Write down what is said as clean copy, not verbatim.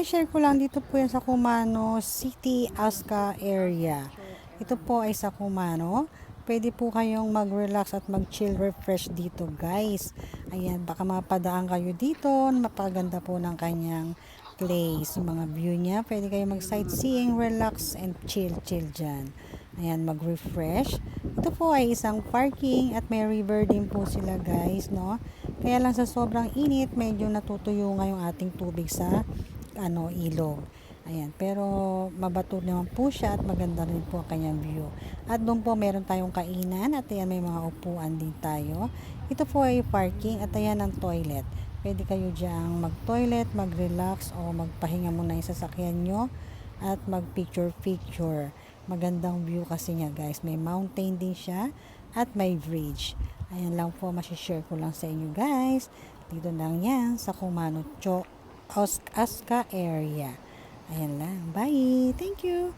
guys, share ko lang dito po yan sa Cumano City, Asca area. Ito po ay sa Cumano. Pwede po kayong mag-relax at mag-chill refresh dito guys. Ayan, baka mapadaan kayo dito. Mapaganda po ng kanyang place. Yung mga view niya, pwede kayong mag-sightseeing, relax and chill dyan. Ayan, mag-refresh. Ito po ay isang parking at may river din po sila guys, no? Kaya lang sa sobrang init, medyo natutuyo nga yung ating tubig sa ilog. Ayan, pero mabato naman po siya at maganda rin po ang kanyang view. At doon po meron tayong kainan at ayan may mga upuan din tayo. Ito po ay parking at ayan ang toilet. Pwede kayo diyang mag-toilet, mag-relax o magpahinga muna yung sasakyan nyo at mag-picture. Magandang view kasi niya guys. May mountain din siya at may bridge. Ayan lang po, masishare ko lang sa inyo guys. Dito lang yan sa Cumano Asca area. Ayan lang. Bye! Thank you!